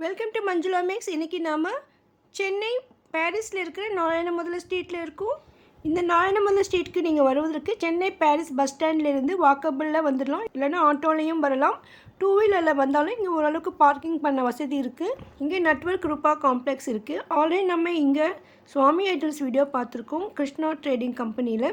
Welcome to Manjula maths. இன்றைக்கி நாம் சென்னை பாரிஸில் இருக்கிற நாராயணமதுரை ஸ்ட்ரீட்டில் இருக்கோம். இந்த நாராயணமதுரை ஸ்ட்ரீட்டுக்கு நீங்கள் வருவதற்கு சென்னை பாரிஸ் பஸ் ஸ்டாண்ட்லேருந்து வாக்கபிளில் வந்துடலாம், இல்லைனா ஆட்டோலையும் வரலாம். டூ வீலரில் வந்தாலும் இங்கே ஓரளவுக்கு பார்க்கிங் பண்ண வசதி இருக்குது. இங்கே நெட்வொர்க் ரூபா காம்ப்ளெக்ஸ் இருக்குது. ஆல்ரெடி நம்ம இங்கே சுவாமி ஐட்டம்ஸ் வீடியோ பார்த்துருக்கோம் கிருஷ்ணா ட்ரேடிங் கம்பெனியில்.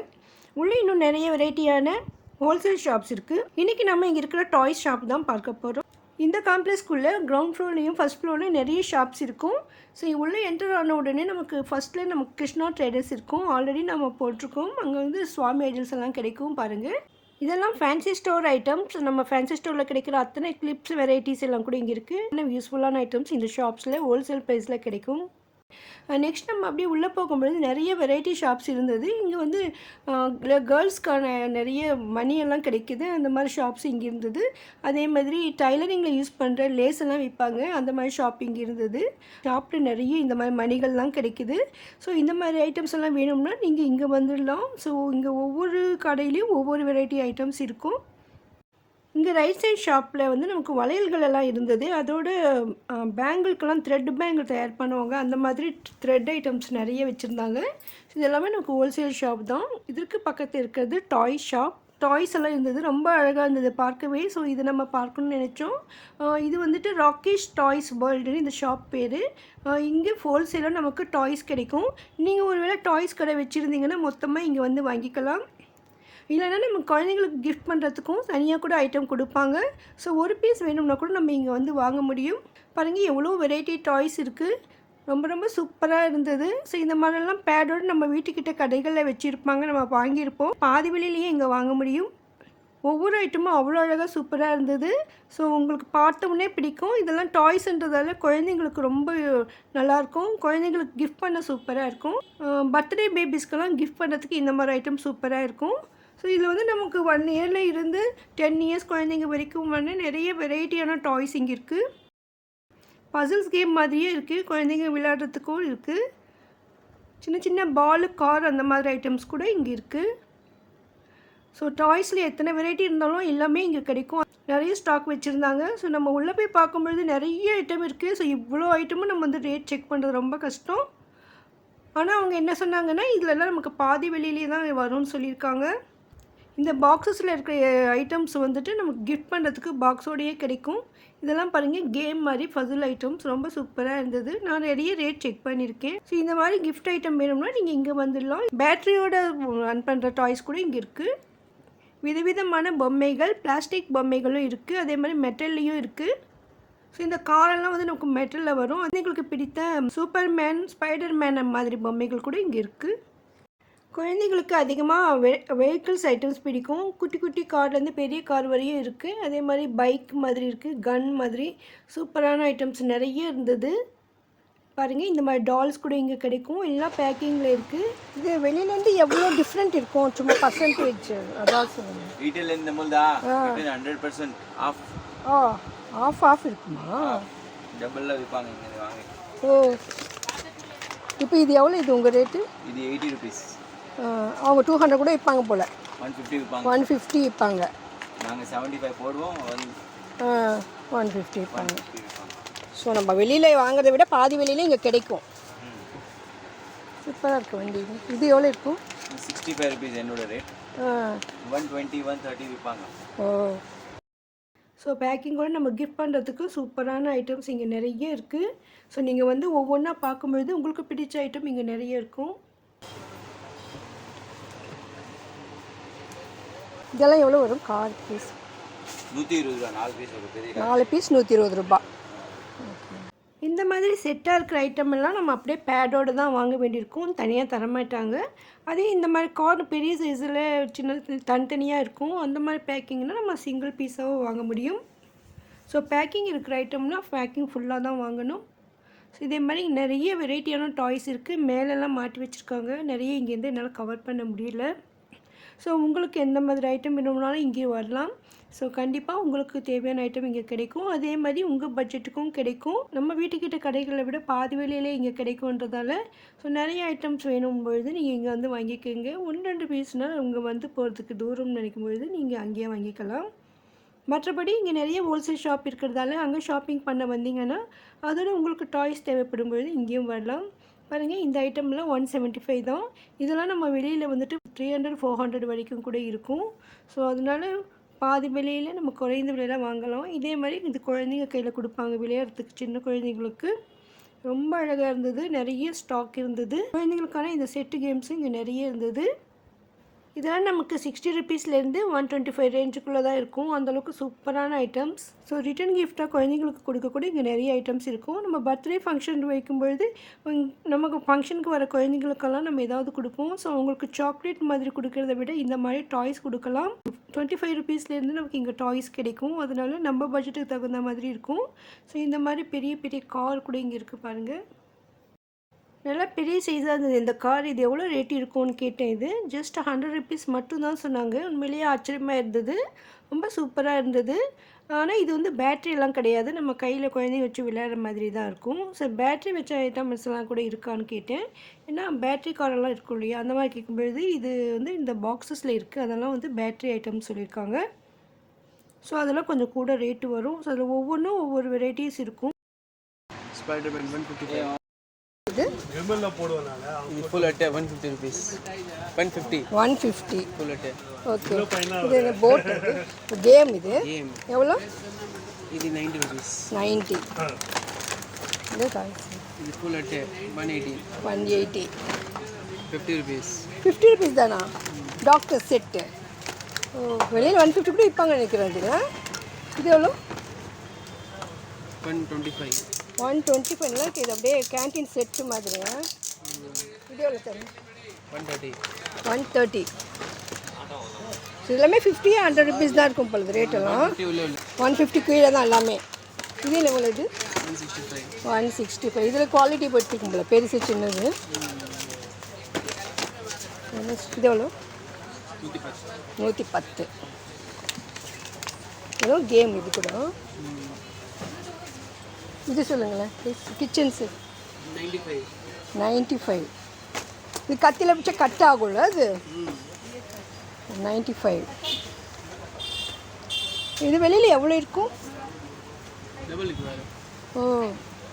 உள்ளே இன்னும் நிறைய வெரைட்டியான ஹோல்சேல் ஷாப்ஸ் இருக்குது. இன்றைக்கி நம்ம இங்கே இருக்கிற டாய்ஸ் ஷாப் தான் பார்க்க போகிறோம். இந்த காம்ப்ளெக்ஸ்க்குள்ளே கிரவுண்ட் ஃப்ளோர்லேயும் ஃபஸ்ட் ஃப்ளோர்லேயும் நிறைய ஷாப்ஸ் இருக்கும். ஸோ உள்ளே என்டர் ஆன உடனே நமக்கு ஃபஸ்ட்டில் நமக்கு கிருஷ்ணா ட்ரேடர்ஸ் இருக்கும். ஆல்ரெடி நம்ம போட்டிருக்கோம். அங்கே வந்து சுவாமி ஐடல்ஸ் எல்லாம் கிடைக்கும் பாருங்கள். இதெல்லாம் ஃபேன்சி ஸ்டோர் ஐட்டம்ஸ். நம்ம ஃபேன்சி ஸ்டோரில் கிடைக்கிற அத்தனை கிளிப்ஸ் வெரைட்டிஸ் எல்லாம் கூட இங்கே இருக்குது. யூஸ்ஃபுல்லான ஐட்டம்ஸ் இந்த ஷாப்ஸில் ஹோல்சேல் ப்ரைஸில் கிடைக்கும். நெக்ஸ்ட் நம்ம அப்படியே உள்ளே போகும்பொழுது நிறைய வெரைட்டி ஷாப்ஸ் இருந்தது. இங்கே வந்து கேர்ள்ஸ்க்கான நிறைய மணியெல்லாம் கிடைக்கிது. அந்த மாதிரி ஷாப்ஸ் இங்கே இருந்தது. அதே மாதிரி டைலரிங்கில் யூஸ் பண்ணுற லேஸ் எல்லாம் விற்பாங்க. அந்த மாதிரி ஷாப் இங்கே இருந்தது. ஷாப்பில் நிறைய இந்த மாதிரி மணிகள்லாம் கிடைக்கிது. ஸோ இந்த மாதிரி ஐட்டம்ஸ் எல்லாம் வேணும்னா நீங்கள் இங்கே வந்துடலாம். ஸோ இங்கே ஒவ்வொரு கடையிலையும் ஒவ்வொரு வெரைட்டி ஐட்டம்ஸ் இருக்கும். இங்கே ரைட் சைட் ஷாப்பில் வந்து நமக்கு வளையல்கள் எல்லாம் இருந்தது. அதோடு பேங்கிள்க்கெல்லாம் த்ரெட் பேங்கிள் தயார் பண்ணுவாங்க. அந்த மாதிரி த்ரெட் ஐட்டம்ஸ் நிறைய வச்சுருந்தாங்க. இது எல்லாமே நமக்கு ஹோல்சேல் ஷாப் தான். இதற்கு பக்கத்தில் இருக்கிறது டாய் ஷாப். டாய்ஸ் எல்லாம் இருந்தது. ரொம்ப அழகாக இருந்தது பார்க்கவே. ஸோ இது நம்ம பார்க்கணும்னு நினச்சோம். இது வந்துட்டு ராக்கேஷ் டாய்ஸ் வேர்ல்டுன்னு இந்த ஷாப் பேர். இங்கே ஹோல்சேலாக நமக்கு டாய்ஸ் கிடைக்கும். நீங்கள் ஒரு வேளை டாய்ஸ் கடை வச்சுருந்தீங்கன்னா மொத்தமாக இங்கே வந்து வாங்கிக்கலாம். இல்லைன்னா நம்ம குழந்தைங்களுக்கு கிஃப்ட் பண்ணுறதுக்கும் தனியாக கூட ஐட்டம் கொடுப்பாங்க. ஸோ ஒரு பீஸ் வேணும்னா கூட நம்ம இங்கே வந்து வாங்க முடியும். பாருங்கள் எவ்வளோ வெரைட்டி டாய்ஸ் இருக்குது. ரொம்ப ரொம்ப சூப்பராக இருந்தது. ஸோ இந்த மாதிரிலாம் பேடோடு நம்ம வீட்டுக்கிட்ட கடைகளில் வச்சுருப்பாங்க. நம்ம வாங்கியிருப்போம். பாதி விலையிலேயே இங்கே வாங்க முடியும். ஒவ்வொரு ஐட்டமும் அவ்வளோ அழகாக சூப்பராக இருந்தது. ஸோ உங்களுக்கு பார்த்தோன்னே பிடிக்கும். இதெல்லாம் டாய்ஸ்ன்றதால குழந்தைங்களுக்கு ரொம்ப நல்லாயிருக்கும். குழந்தைங்களுக்கு கிஃப்ட் பண்ண சூப்பராக இருக்கும். பர்த்டே பேபிஸ்க்கெல்லாம் கிஃப்ட் பண்ணுறதுக்கு இந்த மாதிரி ஐட்டம் சூப்பராக இருக்கும். ஸோ இதில் வந்து நமக்கு 1 இயரில் இருந்து 10 இயர்ஸ் குழந்தைங்க வரைக்கும் வந்து நிறைய வெரைட்டியான டாய்ஸ் இங்கே இருக்குது. பசில்ஸ் கேம் மாதிரியே இருக்குது. குழந்தைங்க விளையாடுறதுக்கும் இருக்குது. சின்ன சின்ன பாலு கார் அந்த மாதிரி ஐட்டம்ஸ் கூட இங்கே இருக்குது. ஸோ டாய்ஸில் எத்தனை வெரைட்டி இருந்தாலும் எல்லாமே இங்கே கிடைக்கும். நிறைய ஸ்டாக் வச்சுருந்தாங்க. ஸோ நம்ம உள்ளே போய் பார்க்கும்பொழுது நிறைய ஐட்டம் இருக்குது. ஸோ இவ்வளோ ஐட்டமும் நம்ம வந்து ரேட் செக் பண்ணுறது ரொம்ப கஷ்டம். ஆனால் அவங்க என்ன சொன்னாங்கன்னா இதிலெல்லாம் நமக்கு பாதி வெளியிலே தான் வரும்னு சொல்லியிருக்காங்க. இந்த பாக்ஸஸில் இருக்கிற ஐட்டம்ஸ் வந்துட்டு நமக்கு கிஃப்ட் பண்ணுறதுக்கு பாக்ஸோடையே கிடைக்கும். இதெல்லாம் பாருங்கள் கேம் மாதிரி பசில் ஐட்டம்ஸ் ரொம்ப சூப்பராக இருந்தது. நான் நிறைய ரேட் செக் பண்ணியிருக்கேன். ஸோ இந்த மாதிரி கிஃப்ட் ஐட்டம் வேணும்னா நீங்கள் இங்கே வந்துடலாம். பேட்டரியோட ரன் பண்ணுற டாய்ஸ் கூட இங்கே இருக்குது. விதவிதமான பொம்மைகள், பிளாஸ்டிக் பொம்மைகளும் இருக்குது. அதே மாதிரி மெட்டல்லையும் இருக்குது. ஸோ இந்த காரெல்லாம் வந்து நமக்கு மெட்டலில் வரும். அதுங்களுக்கு பிடித்த சூப்பர்மேன், ஸ்பைடர்மேன் மாதிரி பொம்மைகள் கூட இங்கே இருக்குது. குழந்தைங்களுக்கு அதிகமாக வெஹிக்கிள்ஸ் ஐட்டம்ஸ் பிடிக்கும். குட்டி குட்டி கார்லேருந்து பெரிய கார் வரையும் இருக்குது. அதே மாதிரி பைக் மாதிரி இருக்குது, கன் மாதிரி சூப்பரான ஐட்டம்ஸ் நிறைய இருந்தது. பாருங்கள் இந்த மாதிரி டால்ஸ் கூட இங்கே கிடைக்கும். எல்லாம் பேக்கிங்கில் இருக்குது. இது வெளியிலேருந்து எவ்வளோ டிஃப்ரெண்ட் இருக்கும் சும்மா பர்சன்டேஜ் அதான் சொல்லுங்கள். ரீட்டைல் இந்த மூலதா 100% ஆஃப். ஆஃப் இருக்குமா? டபுள்ல விற்பாங்க இங்கே வாங்க. ஓ, இப்போ இது எவ்வளோ? இது உங்கள் ரேட்டு? இது 80 rupees. அவங்க 200 கூட விற்பாங்க போல். 150 விற்பாங்க. 150 விற்பாங்க. நாங்கள் 75 போடுவோம். 150 விற்பாங்க. ஸோ நம்ம வெளியில் வாங்குறதை விட பாதி வெளியில இங்கே கிடைக்கும். சூப்பராக இருக்கும் வண்டி. இது எவ்வளோ இருக்கும்? 65 rupees என்னோட ரேட். 120 130 விற்பாங்க. ஓ, ஸோ பேக்கிங் கூட நம்ம கிஃப்ட் பண்ணுறதுக்கு சூப்பரான ஐட்டம்ஸ் இங்கே நிறைய இருக்குது. ஸோ நீங்கள் வந்து ஒவ்வொன்றா பார்க்கும்பொழுது உங்களுக்கு பிடிச்ச ஐட்டம் இங்கே நிறைய இருக்கும். இதெல்லாம் எவ்வளோ வரும்? கார் பீஸ் 120 ரூபா. 4 பீஸ் ஒரு பெரிய 4 பீஸ் 120 ரூபா. இந்த மாதிரி செட்டாக இருக்கிற ஐட்டம் எல்லாம் நம்ம அப்படியே பேடோடு தான் வாங்க வேண்டியிருக்கும். தனியாக தரமாட்டாங்க. அதே இந்த மாதிரி கார் பெரிய சைஸில் சின்ன தனித்தனியாக இருக்கும். அந்த மாதிரி பேக்கிங்னால் நம்ம சிங்கிள் பீஸாகவும் வாங்க முடியும். ஸோ பேக்கிங் இருக்கிற ஐட்டம்னால் பேக்கிங் ஃபுல்லாக தான் வாங்கணும். ஸோ இதே மாதிரி நிறைய வெரைட்டியான டாய்ஸ் இருக்குது. மேலெல்லாம் மாட்டி வச்சுருக்காங்க. நிறைய இங்கேருந்து என்னால் கவர் பண்ண முடியல. ஸோ உங்களுக்கு எந்த மாதிரி ஐட்டம் வேணும்னாலும் இங்கே வரலாம். ஸோ கண்டிப்பாக உங்களுக்கு தேவையான ஐட்டம் இங்கே கிடைக்கும். அதே மாதிரி உங்கள் பட்ஜெட்டுக்கும் கிடைக்கும். நம்ம வீட்டுக்கிட்ட கடைகளை விட பாதி விலையிலே இங்கே கிடைக்கும்ன்றதால ஸோ நிறைய ஐட்டம்ஸ் வேணும் பொழுது நீங்கள் இங்கே வந்து வாங்கிக்கோங்க. 1-2 பீஸ்னால் உங்கள் வந்து போகிறதுக்கு தூரம்னு நினைக்கும் பொழுது நீங்கள் அங்கேயே வாங்கிக்கலாம். மற்றபடி இங்கே நிறைய ஹோல்சேல் ஷாப் இருக்கிறதால அங்கே ஷாப்பிங் பண்ண வந்தீங்கன்னா அதோட உங்களுக்கு டாய்ஸ் தேவைப்படும் பொழுது இங்கேயும் வரலாம். பாருங்கள், இந்த ஐட்டம்லாம் 175 தான். இதெல்லாம் நம்ம வெளியில் வந்துட்டு 300-400 வரைக்கும் கூட இருக்கும். ஸோ அதனால பாதி விலையில் நம்ம குறைந்த விலையில் வாங்கலாம். இதே மாதிரி இந்த குழந்தைங்க கையில் கொடுப்பாங்க விளையாடுறதுக்கு, சின்ன குழந்தைங்களுக்கு. ரொம்ப அழகாக இருந்தது. நிறைய ஸ்டாக் இருந்தது. குழந்தைங்களுக்கான இந்த செட்டு கேம்ஸும் இங்கே நிறைய இருந்தது. இதெல்லாம் நமக்கு 60 ருபீஸ்லேருந்து 125 ரேஞ்சுக்குள்ளே தான் இருக்கும். அந்தளவுக்கு சூப்பரான ஐட்டம்ஸ். ஸோ ரிட்டன் கிஃப்டாக குழந்தைங்களுக்கு கொடுக்கக்கூட இங்கே நிறைய ஐட்டம்ஸ் இருக்கும். நம்ம பர்த்டே ஃபங்க்ஷன் வைக்கும்பொழுது நமக்கு ஃபங்க்ஷனுக்கு வர குழந்தைங்களுக்கெல்லாம் நம்ம ஏதாவது கொடுப்போம். ஸோ அவங்களுக்கு சாக்லேட் மாதிரி கொடுக்கறத விட இந்த மாதிரி டாய்ஸ் கொடுக்கலாம். 25 ருபீஸ்லேருந்து நமக்கு இங்கே டாய்ஸ் கிடைக்கும். அதனால நம்ம பட்ஜெட்டுக்கு தகுந்த மாதிரி இருக்கும். ஸோ இந்த மாதிரி பெரிய பெரிய கார் கூட இங்கே இருக்குது பாருங்கள். நல்லா பெரிய சைஸாக இருந்தது இந்த கார். இது எவ்வளோ ரேட் இருக்கும்னு கேட்டேன். இது ஜஸ்ட் 100 ருபீஸ் மட்டும்தான் சொன்னாங்க. உண்மையிலேயே ஆச்சரியமாக இருந்தது. ரொம்ப சூப்பராக இருந்தது. ஆனால் இது வந்து பேட்ரியெல்லாம் கிடையாது. நம்ம கையில் குழந்தைங்க வச்சு விளையாடுற மாதிரி தான் இருக்கும். ஸோ பேட்ரி வச்ச ஐட்டம்ஸ்லாம் கூட இருக்கான்னு கேட்டேன். ஏன்னா பேட்ரி காரெல்லாம் இருக்கும் இல்லையா, அந்த மாதிரி கேட்கும்பொழுது இது வந்து இந்த பாக்ஸஸில் இருக்குது. அதெல்லாம் வந்து பேட்ரி ஐட்டம்ஸ் சொல்லியிருக்காங்க. ஸோ அதெல்லாம் கொஞ்சம் கூட ரேட்டு வரும். ஸோ அதில் ஒவ்வொன்றும் ஒவ்வொரு வெரைட்டிஸ் இருக்கும். ஸ்பைடர்மேன் 155. இது ஃபுல் அட்டை 150 ருபீஸ். 150 ஃபுல் அட்டை. ஓகே. இது போட் கேம். இது எவ்வளோ? இது 90 ருபீஸ். 90. இது ஃபுல் அட்டை 180. 180. 50 ருபீஸ். 50 ருபீஸ் தானா? Doctor set. ஓ, வெளியில் 150 கூட விற்பாங்க நினைக்கிறேன். இது எவ்வளோ? 125. 125 இருக்குது. இது அப்படியே கேன்டீன் செட்டு மாதிரி. இது எவ்வளோ சார்? 130. 130. ஸோ எல்லாமே 50-100 ருபீஸ் தான் இருக்கும் போல ரேட்டெல்லாம். 150 கீழே தான் எல்லாமே. இது எவ்வளோ? இது 165. இதில் குவாலிட்டி போட்டுருக்கும் போல, பெருசு சின்னது. இது எவ்வளோ? 110. ஏதோ கேம் இது கூட. இது சொல்லுங்களேன். கிச்சன்ஸு 95. இது கத்தியில் வச்சா கட் ஆகும்ல அது. 95. இது வெளியில் எவ்வளோ இருக்கும்? ஓ,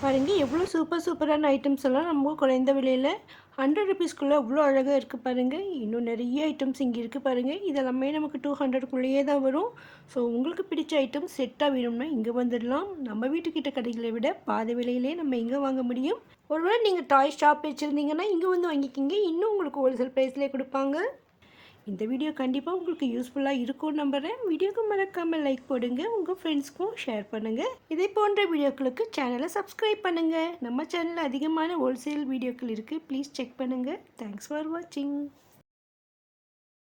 பாருங்க எவ்வளோ சூப்பரான ஐட்டம்ஸ் எல்லாம் நம்ம குறைந்த விலையில் 100 ருபீஸ்க்குள்ளே அவ்வளோ அழகாக இருக்குது பாருங்கள். இன்னும் நிறைய ஐட்டம்ஸ் இங்கே இருக்குது பாருங்கள். இதெல்லாமே நமக்கு 200க்குள்ளேயே தான் வரும். ஸோ உங்களுக்கு பிடிச்ச ஐட்டம்ஸ் செட்டாக வேணும்னா இங்கே வந்துடலாம். நம்ம வீட்டுக்கிட்ட கடைகளை விட பாதி விலையிலே நம்ம இங்கே வாங்க முடியும். ஒருவேளை நீங்கள் டாய் ஷாப் வச்சுருந்தீங்கன்னா இங்கே வந்து வாங்கிக்கிங்க. இன்னும் உங்களுக்கு ஹோல்சேல் ப்ரைஸ்லேயே கொடுப்பாங்க. இந்த வீடியோ கண்டிப்பாக உங்களுக்கு யூஸ்ஃபுல்லாக இருக்கும்னு நம்புகிறேன். வீடியோக்கு மறக்காமல் லைக் போடுங்க. உங்கள் ஃப்ரெண்ட்ஸ்க்கும் ஷேர் பண்ணுங்கள். இதே போன்ற வீடியோக்களுக்கு சேனலை சப்ஸ்கிரைப் பண்ணுங்கள். நம்ம சேனலில் அதிகமான ஹோல்சேல் வீடியோக்கள் இருக்குது. ப்ளீஸ் செக் பண்ணுங்கள். தேங்க்ஸ் ஃபார் வாட்சிங்.